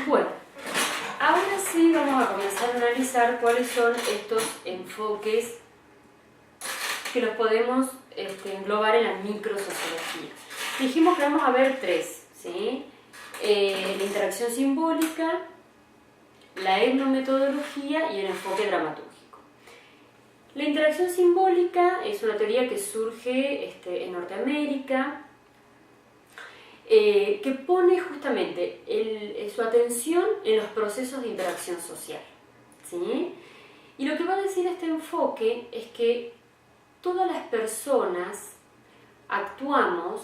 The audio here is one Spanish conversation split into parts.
Bueno, ahora sí vamos a comenzar a analizar cuáles son estos enfoques que los podemos englobar en la microsociología. Dijimos que vamos a ver tres, ¿sí? La interacción simbólica, la etnometodología y el enfoque dramatúrgico. La interacción simbólica es una teoría que surge en Norteamérica, que pone justamente su atención en los procesos de interacción social, ¿sí? Y lo que va a decir este enfoque es que todas las personas actuamos,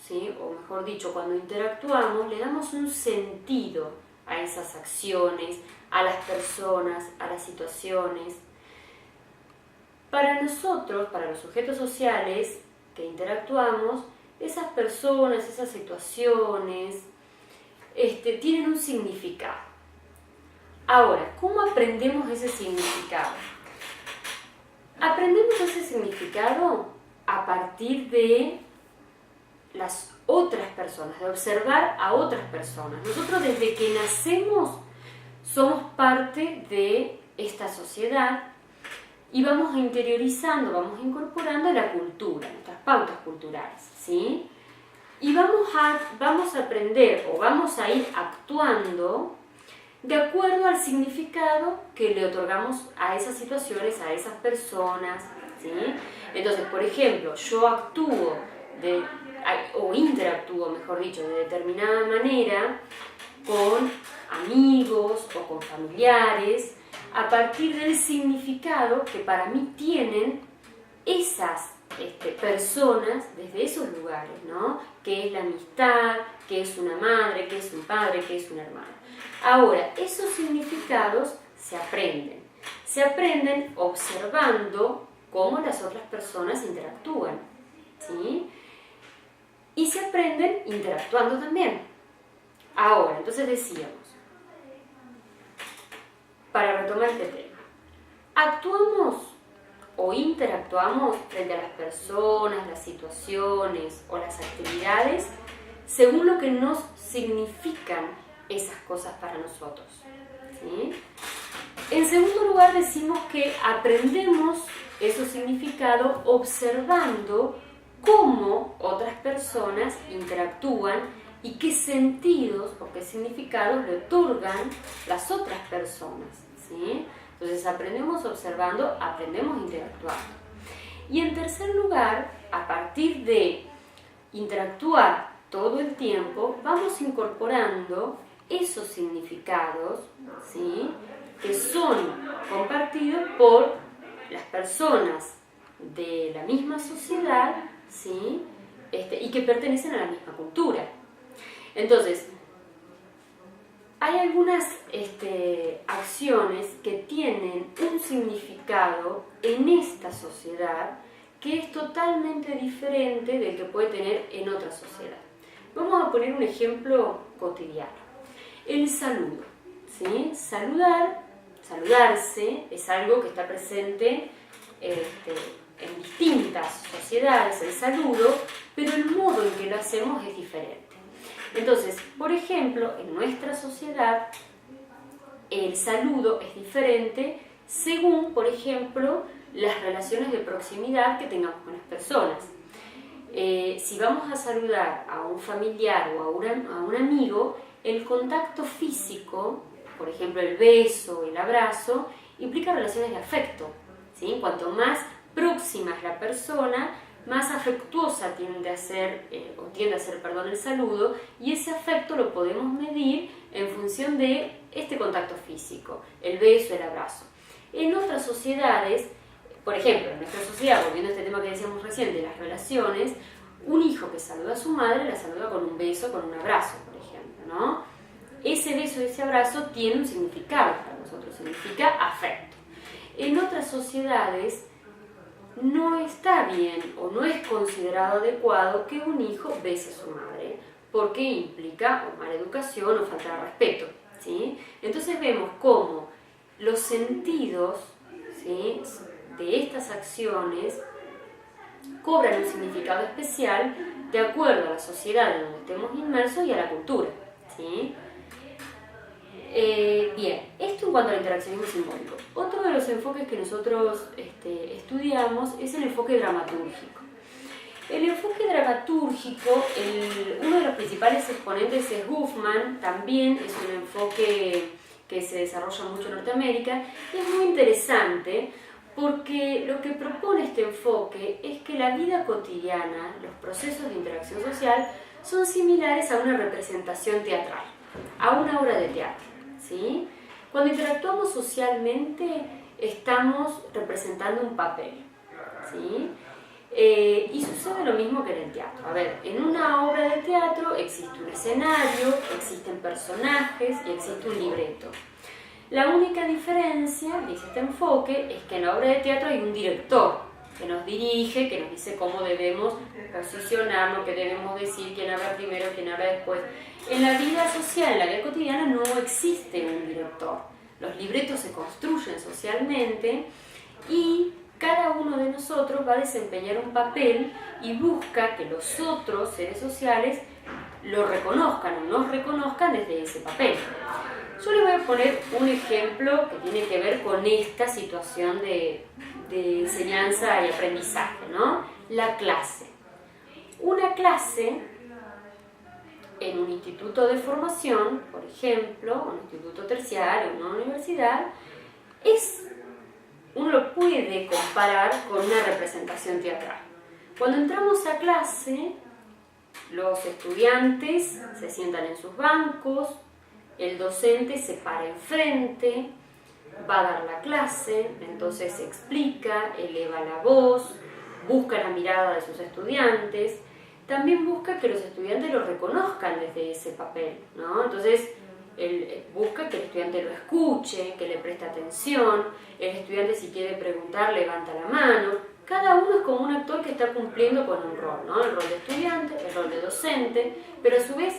¿sí? O mejor dicho, cuando interactuamos le damos un sentido a esas acciones, a las personas, a las situaciones. Para nosotros, para los sujetos sociales que interactuamos, esas personas, esas situaciones, tienen un significado. Ahora, ¿cómo aprendemos ese significado? Aprendemos ese significado a partir de las otras personas, de observar a otras personas. Nosotros desde que nacemos somos parte de esta sociedad y vamos interiorizando, vamos incorporando la cultura, nuestras pautas culturales, ¿sí? Y vamos a aprender o vamos a ir actuando de acuerdo al significado que le otorgamos a esas situaciones, a esas personas, ¿sí? Entonces, por ejemplo, yo actúo o interactúo, mejor dicho, de determinada manera con amigos o con familiares a partir del significado que para mí tienen esas personas desde esos lugares, ¿no? ¿Qué es la amistad? ¿Qué es una madre? ¿Qué es un padre? ¿Qué es un hermano? Ahora, esos significados se aprenden observando cómo las otras personas interactúan, ¿sí? Y se aprenden interactuando también. Ahora, entonces decíamos, para retomar este tema, actuamos o interactuamos frente a las personas, las situaciones o las actividades según lo que nos significan esas cosas para nosotros, ¿sí? En segundo lugar, decimos que aprendemos esos significados observando cómo otras personas interactúan y qué sentidos o qué significados le otorgan las otras personas, ¿sí? Entonces aprendemos observando, aprendemos interactuando. Y en tercer lugar, a partir de interactuar todo el tiempo, vamos incorporando esos significados, ¿sí? Que son compartidos por las personas de la misma sociedad, ¿sí? Y que pertenecen a la misma cultura. Entonces, hay algunas acciones que tienen un significado en esta sociedad que es totalmente diferente del que puede tener en otra sociedad. Vamos a poner un ejemplo cotidiano. El saludo, ¿sí? Saludarse es algo que está presente en distintas sociedades, el saludo, pero el modo en que lo hacemos es diferente. Entonces, por ejemplo, en nuestra sociedad el saludo es diferente según, por ejemplo, las relaciones de proximidad que tengamos con las personas. Si vamos a saludar a un familiar o a un amigo, el contacto físico, por ejemplo el beso, el abrazo, implica relaciones de afecto, ¿sí? Cuanto más próxima es la persona, más afectuosa tiende a ser el saludo, y ese afecto lo podemos medir en función de este contacto físico, el beso, el abrazo. En otras sociedades, por ejemplo, en nuestra sociedad, volviendo a este tema que decíamos recién de las relaciones, un hijo que saluda a su madre la saluda con un beso, con un abrazo, por ejemplo, ¿no? Ese beso, ese abrazo tiene un significado para nosotros, significa afecto. En otras sociedades no está bien o no es considerado adecuado que un hijo bese a su madre porque implica o mala educación o falta de respeto, ¿sí? Entonces vemos cómo los sentidos, ¿sí?, de estas acciones cobran un significado especial de acuerdo a la sociedad en donde estemos inmersos y a la cultura, ¿sí? Bien, esto en cuanto al interaccionismo simbólico. Otro de los enfoques que nosotros estudiamos es el enfoque dramatúrgico. El enfoque dramatúrgico, uno de los principales exponentes es Goffman, también es un enfoque que se desarrolla mucho en Norteamérica, y es muy interesante porque lo que propone este enfoque es que la vida cotidiana, los procesos de interacción social, son similares a una representación teatral, a una obra de teatro, ¿sí? Cuando interactuamos socialmente, estamos representando un papel, ¿sí? Y sucede lo mismo que en el teatro. A ver, en una obra de teatro existe un escenario, existen personajes y existe un libreto. La única diferencia, dice este enfoque, es que en la obra de teatro hay un director que nos dirige, que nos dice cómo debemos posicionarnos, qué debemos decir, quién habla primero, quién habla después. En la vida social, en la vida cotidiana, no existe un director. Los libretos se construyen socialmente y cada uno de nosotros va a desempeñar un papel y busca que los otros seres sociales lo reconozcan o nos reconozcan desde ese papel. Yo les voy a poner un ejemplo que tiene que ver con esta situación de enseñanza y aprendizaje, ¿no? La clase. Una clase en un instituto de formación, por ejemplo, un instituto terciario, una universidad, uno lo puede comparar con una representación teatral. Cuando entramos a clase, los estudiantes se sientan en sus bancos, el docente se para enfrente, va a dar la clase, entonces explica, eleva la voz, busca la mirada de sus estudiantes, también busca que los estudiantes lo reconozcan desde ese papel, ¿no? Entonces, él busca que el estudiante lo escuche, que le preste atención, el estudiante si quiere preguntar levanta la mano. Cada uno es como un actor que está cumpliendo con un rol, ¿no? El rol de estudiante, el rol de docente, pero a su vez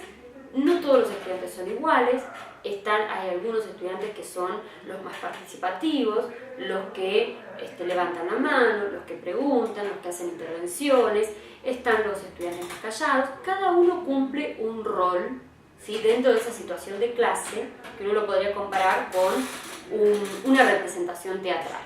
no todos los estudiantes son iguales. Hay algunos estudiantes que son los más participativos, los que levantan la mano, los que preguntan, los que hacen intervenciones, están los estudiantes más callados. Cada uno cumple un rol, ¿sí? Dentro de esa situación de clase, que uno lo podría comparar con una representación teatral,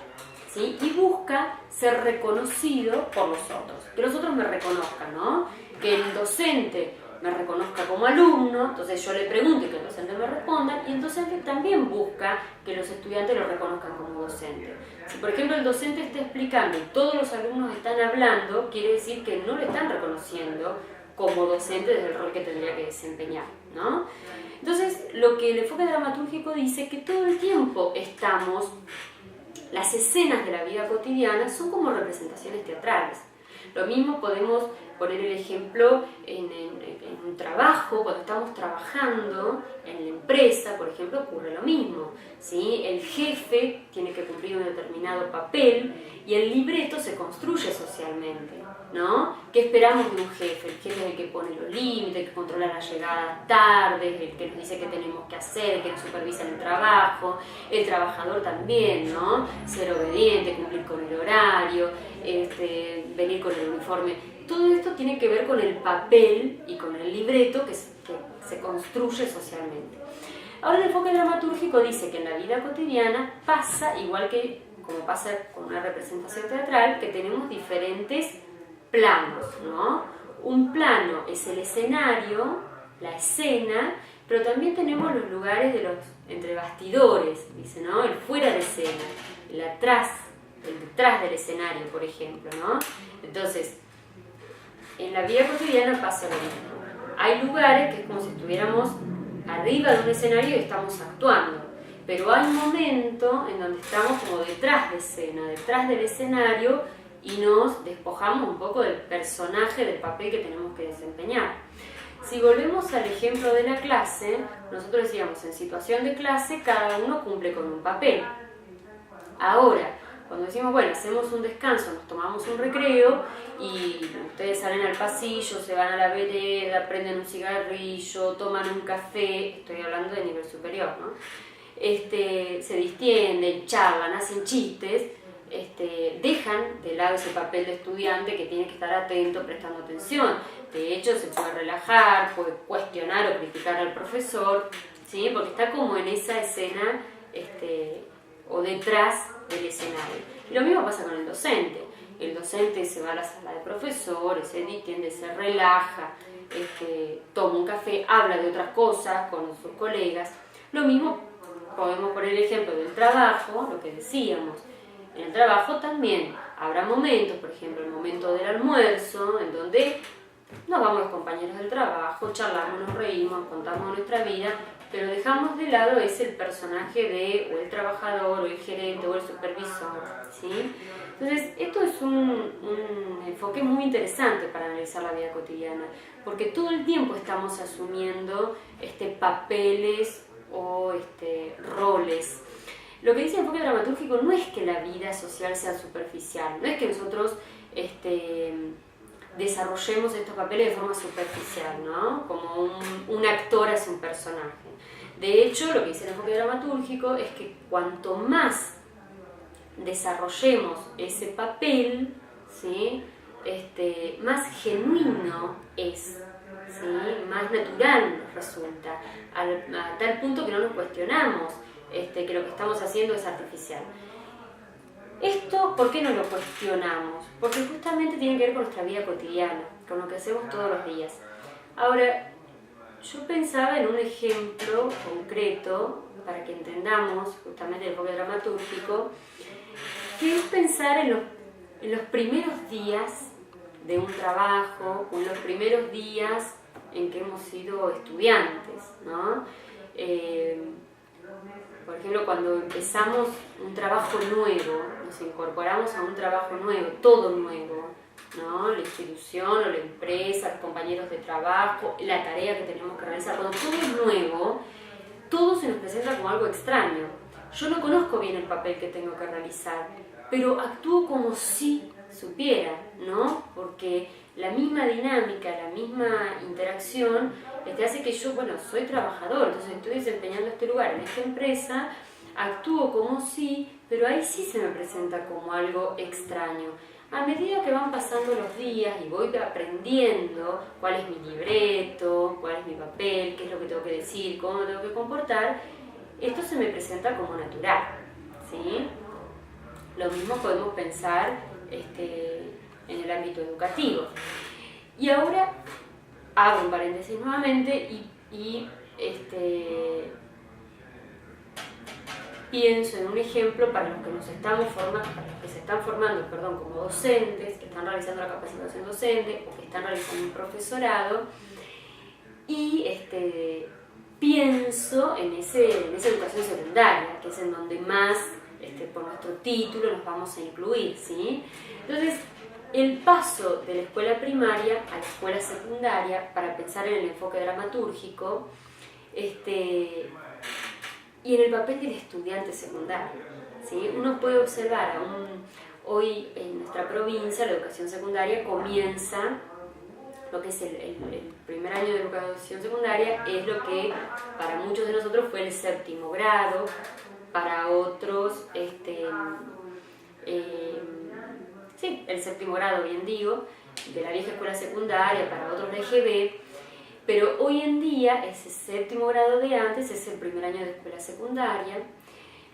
¿sí? Y busca ser reconocido por los otros, que los otros me reconozcan, ¿no? Que el docente me reconozca como alumno, entonces yo le pregunto y que el docente me responda, y el docente también busca que los estudiantes lo reconozcan como docente. Si por ejemplo el docente está explicando y todos los alumnos están hablando, quiere decir que no lo están reconociendo como docente desde el rol que tendría que desempeñar, ¿no? Entonces, lo que el enfoque dramatúrgico dice es que todo el tiempo las escenas de la vida cotidiana son como representaciones teatrales. Lo mismo podemos poner el ejemplo en un trabajo, cuando estamos trabajando en la empresa, por ejemplo, ocurre lo mismo, ¿sí? El jefe tiene que cumplir un determinado papel y el libreto se construye socialmente, ¿no? ¿Qué esperamos de un jefe? El jefe es el que pone los límites, el que controla las llegadas tardes, el que nos dice qué tenemos que hacer, el que nos supervisa en el trabajo, el trabajador también, ¿no? Ser obediente, cumplir con el horario, venir con el uniforme. Todo esto tiene que ver con el papel y con el libreto que se construye socialmente. Ahora el enfoque dramatúrgico dice que en la vida cotidiana pasa, igual que como pasa con una representación teatral, que tenemos diferentes planos, ¿no? Un plano es el escenario, la escena, pero también tenemos los lugares entre bastidores, dice, ¿no? El fuera de escena, el detrás del escenario, por ejemplo, ¿no? Entonces, en la vida cotidiana pasa lo mismo. Hay lugares que es como si estuviéramos arriba de un escenario y estamos actuando, pero hay un momento en donde estamos como detrás de escena, detrás del escenario, y nos despojamos un poco del personaje, del papel que tenemos que desempeñar. Si volvemos al ejemplo de la clase, nosotros decíamos, en situación de clase cada uno cumple con un papel. Ahora, cuando decimos, bueno, hacemos un descanso, nos tomamos un recreo y ustedes salen al pasillo, se van a la vereda, prenden un cigarrillo, toman un café, estoy hablando de nivel superior, ¿no? Se distienden, charlan, hacen chistes, dejan de lado ese papel de estudiante que tiene que estar atento, prestando atención. De hecho, se puede relajar, puede cuestionar o criticar al profesor, ¿sí? Porque está como en esa escena o detrás del escenario. Y lo mismo pasa con el docente. El docente se va a la sala de profesores, se distiende, se relaja, toma un café, habla de otras cosas con sus colegas. Lo mismo podemos poner el ejemplo del trabajo, lo que decíamos. En el trabajo también habrá momentos, por ejemplo, el momento del almuerzo, en donde nos vamos los compañeros del trabajo, charlamos, nos reímos, contamos nuestra vida, pero dejamos de lado ese el personaje de o el trabajador, o el gerente, o el supervisor, ¿sí? Entonces, esto es un enfoque muy interesante para analizar la vida cotidiana, porque todo el tiempo estamos asumiendo papeles o roles. Lo que dice el enfoque dramatúrgico no es que la vida social sea superficial, no es que nosotros desarrollemos estos papeles de forma superficial, ¿no? Como un actor hace un personaje. De hecho, lo que dice el enfoque dramatúrgico es que cuanto más desarrollemos ese papel, ¿sí? Más genuino es, ¿sí? Más natural nos resulta, a tal punto que no nos cuestionamos que lo que estamos haciendo es artificial. Esto, ¿por qué no lo cuestionamos? Porque justamente tiene que ver con nuestra vida cotidiana, con lo que hacemos todos los días. Ahora, yo pensaba en un ejemplo concreto, para que entendamos justamente el enfoque dramatúrgico, que es pensar en los primeros días de un trabajo, o en los primeros días en que hemos sido estudiantes, ¿no? Por ejemplo, cuando empezamos un trabajo nuevo, nos incorporamos a un trabajo nuevo, todo nuevo, ¿no? La institución o la empresa, los compañeros de trabajo, la tarea que tenemos que realizar. Cuando todo es nuevo, todo se nos presenta como algo extraño. Yo no conozco bien el papel que tengo que realizar, pero actúo como si supiera, ¿no? Porque la misma dinámica, la misma interacción hace que yo, soy trabajador, entonces estoy desempeñando este lugar en esta empresa, actúo como si, pero ahí sí se me presenta como algo extraño. A medida que van pasando los días y voy aprendiendo cuál es mi libreto, cuál es mi papel, qué es lo que tengo que decir, cómo me tengo que comportar, esto se me presenta como natural, ¿sí? Lo mismo podemos pensar en el ámbito educativo. Y ahora abro un paréntesis nuevamente y pienso en un ejemplo para los que nos estamos formando, para los que se están formando, como docentes, que están realizando la capacitación docente o que están realizando un profesorado, y pienso en esa educación secundaria, que es en donde más, por nuestro título, nos vamos a incluir, ¿sí? Entonces, el paso de la escuela primaria a la escuela secundaria, para pensar en el enfoque dramatúrgico, y en el papel del estudiante secundario, ¿sí? Uno puede observar hoy en nuestra provincia la educación secundaria comienza, lo que es el primer año de educación secundaria, es lo que para muchos de nosotros fue el séptimo grado, para otros, el séptimo grado, bien digo, de la vieja escuela secundaria, para otros la EGB, pero hoy en día ese séptimo grado de antes es el primer año de escuela secundaria.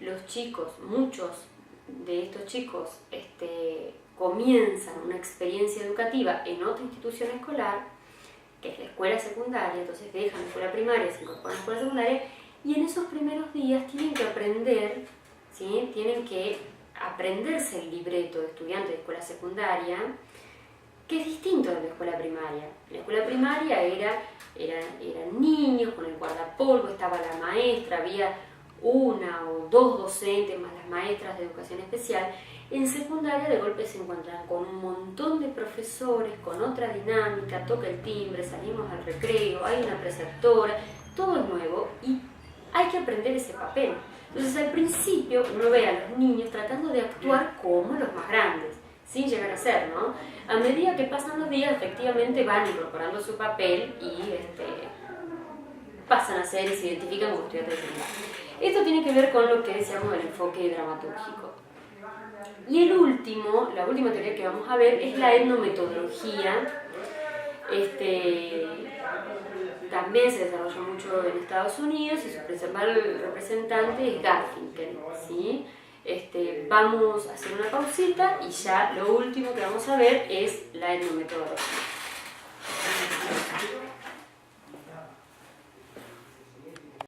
Los chicos, muchos de estos chicos comienzan una experiencia educativa en otra institución escolar, que es la escuela secundaria, entonces dejan la escuela primaria, se incorporan a la escuela secundaria, y en esos primeros días tienen que aprender, ¿sí? Tienen que aprenderse el libreto de estudiante de escuela secundaria, que es distinto de la escuela primaria. En la escuela primaria eran niños con el guardapolvo, estaba la maestra, había una o dos docentes más las maestras de educación especial. En secundaria de golpe se encuentran con un montón de profesores, con otra dinámica, toca el timbre, salimos al recreo, hay una preceptora, todo es nuevo y hay que aprender ese papel. Entonces al principio uno ve a los niños tratando de actuar como los más grandes, sin llegar a ser, ¿no? A medida que pasan los días, efectivamente van incorporando su papel y pasan a ser y se identifican como estudiantes de secundaria. Esto tiene que ver con lo que decíamos del enfoque dramatúrgico. Y la última teoría que vamos a ver es la etnometodología, también se desarrolla mucho en Estados Unidos y su principal representante es Garfinkel, ¿sí? Vamos a hacer una pausita y ya lo último que vamos a ver es la etnometodología.